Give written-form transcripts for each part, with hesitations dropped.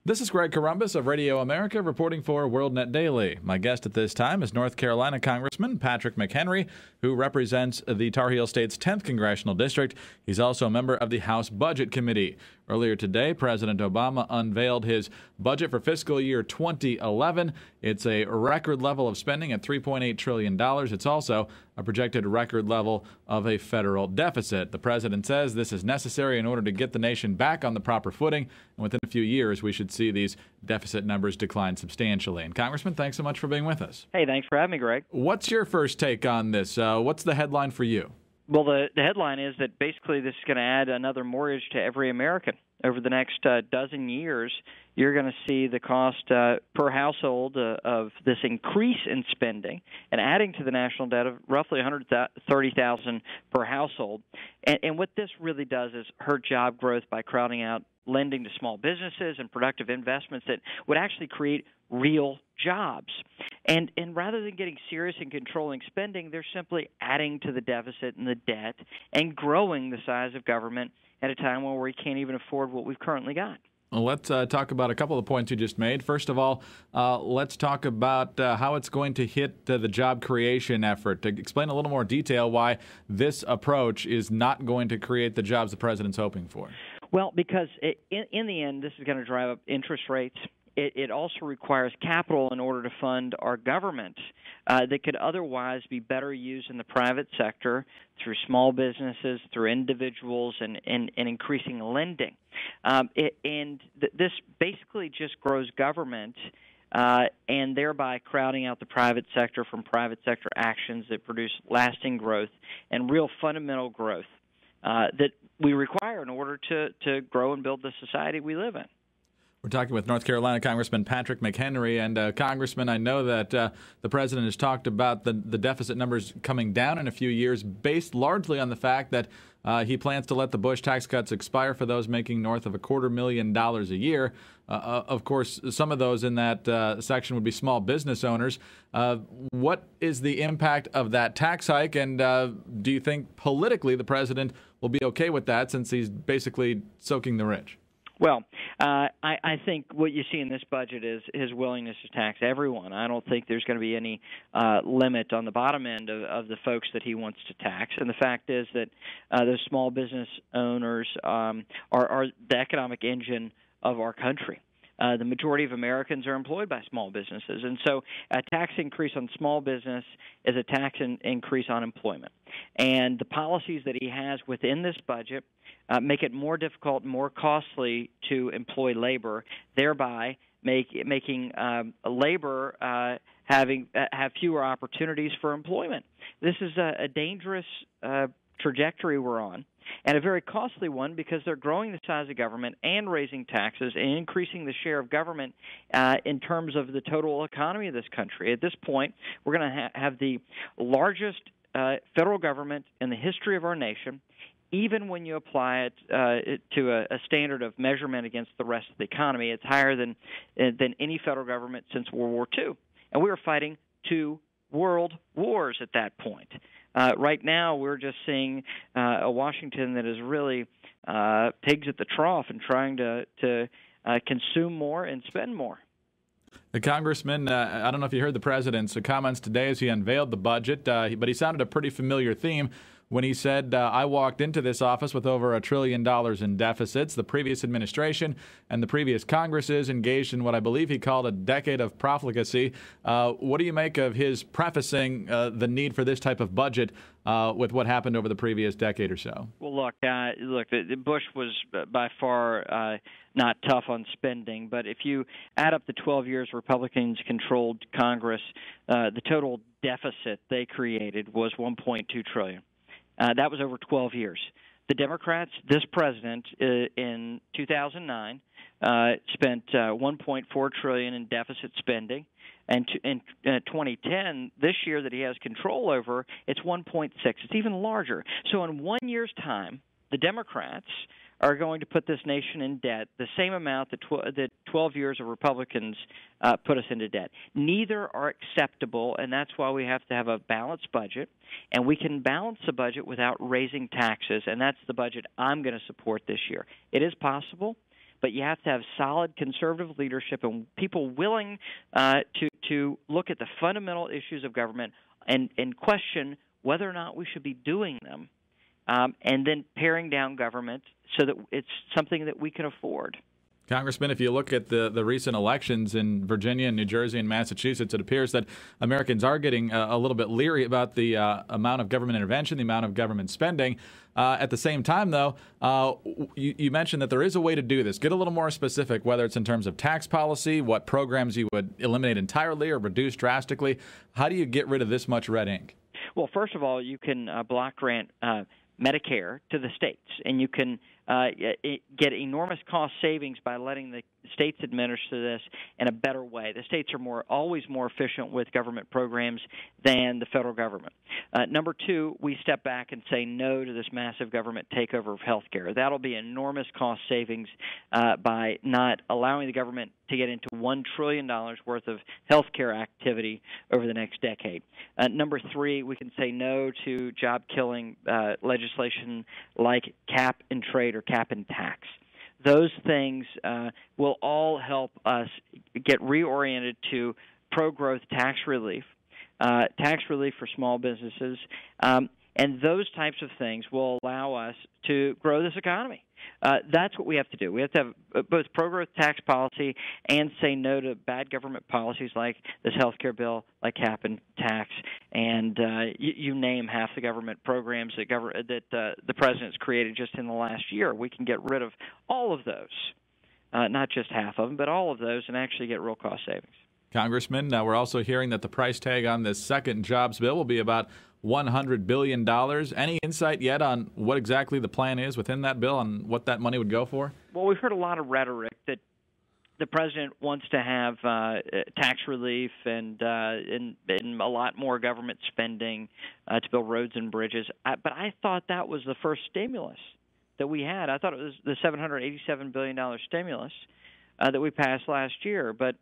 This is Greg Corombos of Radio America reporting for WorldNet Daily. My guest at this time is North Carolina Congressman Patrick McHenry, who represents the Tar Heel State's 10th Congressional District. He's also a member of the House Budget Committee. Earlier today, President Obama unveiled his budget for fiscal year 2011. It's a record level of spending at $3.8 trillion. It's also a projected record level of a federal deficit. The president says this is necessary in order to get the nation back on the proper footing, and within a few years, we should see these deficit numbers decline substantially. And Congressman, thanks so much for being with us. Hey, thanks for having me, Greg. What's your first take on this? What's the headline for you? Well, the headline is that basically this is going to add another mortgage to every American. Over the next dozen years, you're going to see the cost per household of this increase in spending and adding to the national debt of roughly $130,000 per household. And what this really does is hurt job growth by crowding out lending to small businesses and productive investments that would actually create real jobs. And rather than getting serious and controlling spending, they're simply adding to the deficit and the debt and growing the size of government at a time where we can't even afford what we've currently got. Well, let's talk about a couple of points you just made. First of all, let's talk about how it's going to hit the job creation effort. To explain a little more detail why this approach is not going to create the jobs the president's hoping for. Well, because in the end, this is going to drive up interest rates. It also requires capital in order to fund our government that could otherwise be better used in the private sector through small businesses, through individuals, and increasing lending. This basically just grows government and thereby crowding out the private sector from private sector actions that produce lasting growth and real fundamental growth that we require in order to grow and build the society we live in. We're talking with North Carolina Congressman Patrick McHenry. And Congressman, I know that the president has talked about the deficit numbers coming down in a few years based largely on the fact that he plans to let the Bush tax cuts expire for those making north of $250,000 a year. Of course, some of those in that section would be small business owners. What is the impact of that tax hike? And do you think politically the president will be okay with that since he's basically soaking the rich? Well, I think what you see in this budget is his willingness to tax everyone. I don't think there's going to be any limit on the bottom end of the folks that he wants to tax. And the fact is that those small business owners are the economic engine of our country. The majority of Americans are employed by small businesses. And so a tax increase on small business is a tax increase on employment. And the policies that he has within this budget make it more difficult and more costly to employ labor, thereby making labor have fewer opportunities for employment. This is a dangerous trajectory we're on, and a very costly one because they're growing the size of government and raising taxes and increasing the share of government in terms of the total economy of this country. At this point, we're going to have the largest federal government in the history of our nation, even when you apply it to a standard of measurement against the rest of the economy. It's higher than any federal government since World War II. And we were fighting 2 world wars at that point. Right now, we're just seeing a Washington that is really pigs at the trough and trying to consume more and spend more. The Congressman, I don't know if you heard the president's comments today as he unveiled the budget, but he sounded a pretty familiar theme when he said, I walked into this office with over $1 trillion in deficits. The previous administration and the previous Congresses engaged in what I believe he called a decade of profligacy. What do you make of his prefacing the need for this type of budget with what happened over the previous decade or so? Well, look, Bush was by far not tough on spending, but if you add up the 12 years Republicans controlled Congress, the total deficit they created was $1.2 trillion. That was over 12 years. The Democrats, this president, in 2009, spent $1.4 trillion in deficit spending, and in 2010, this year that he has control over, it's 1.6. It's even larger. So in 1 year's time, the Democrats are going to put this nation in debt, the same amount that 12 years of Republicans put us into debt. Neither are acceptable, and that's why we have to have a balanced budget, and we can balance the budget without raising taxes, and that's the budget I'm going to support this year. It is possible, but you have to have solid conservative leadership and people willing to look at the fundamental issues of government and question whether or not we should be doing them, and then paring down government so that it's something that we can afford. Congressman, if you look at the recent elections in Virginia and New Jersey and Massachusetts, it appears that Americans are getting a little bit leery about the amount of government intervention, the amount of government spending. At the same time, though, you mentioned that there is a way to do this. Get a little more specific, whether it's in terms of tax policy, what programs you would eliminate entirely or reduce drastically. How do you get rid of this much red ink? Well, first of all, you can block grant Medicare to the states, and you can get enormous cost savings by letting the states administer this in a better way. The states are always more efficient with government programs than the federal government. Number two, we step back and say no to this massive government takeover of health care. That'll be enormous cost savings by not allowing the government to get into $1 trillion worth of health care activity over the next decade. Number three, we can say no to job-killing legislation like cap and trade or cap and tax. Those things will all help us get reoriented to pro-growth tax relief for small businesses, and those types of things will allow us to grow this economy. That's what we have to do. We have to have both pro-growth tax policy and say no to bad government policies like this health care bill, like cap and tax, and you name half the government programs that the president's created just in the last year. We can get rid of all of those, not just half of them, but all of those, and actually get real cost savings. Congressman, we're also hearing that the price tag on this second jobs bill will be about $100 billion. Any insight yet on what exactly the plan is within that bill and what that money would go for? Well, we've heard a lot of rhetoric that the president wants to have tax relief and a lot more government spending to build roads and bridges. But I thought that was the first stimulus that we had. I thought it was the $787 billion stimulus that we passed last year. But,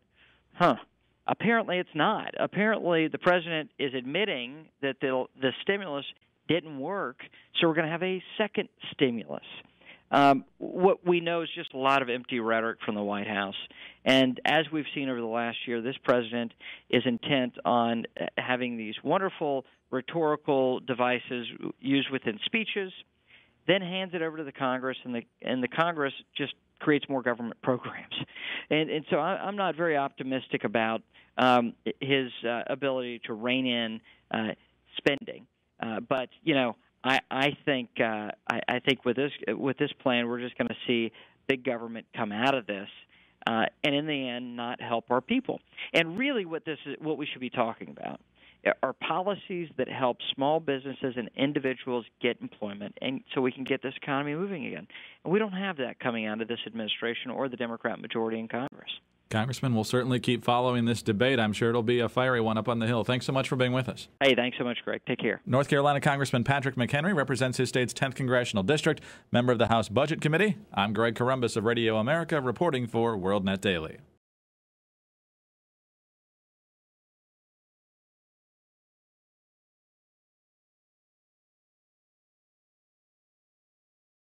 apparently it's not. Apparently the president is admitting that the stimulus didn't work, so we're going to have a second stimulus. What we know is just a lot of empty rhetoric from the White House. And as we've seen over the last year, this president is intent on having these wonderful rhetorical devices used within speeches, then hands it over to the Congress, and the Congress just creates more government programs. And so I'm not very optimistic about his ability to rein in spending. But I think with this plan, we're just going to see big government come out of this, and in the end, not help our people. And really, what we should be talking about are policies that help small businesses and individuals get employment, and so we can get this economy moving again. And we don't have that coming out of this administration or the Democrat majority in Congress. Congressman, we'll certainly keep following this debate. I'm sure it'll be a fiery one up on the Hill. Thanks so much for being with us. Hey, thanks so much, Greg. Take care. North Carolina Congressman Patrick McHenry represents his state's 10th Congressional District, member of the House Budget Committee. I'm Greg Corombos of Radio America, reporting for WorldNet Daily.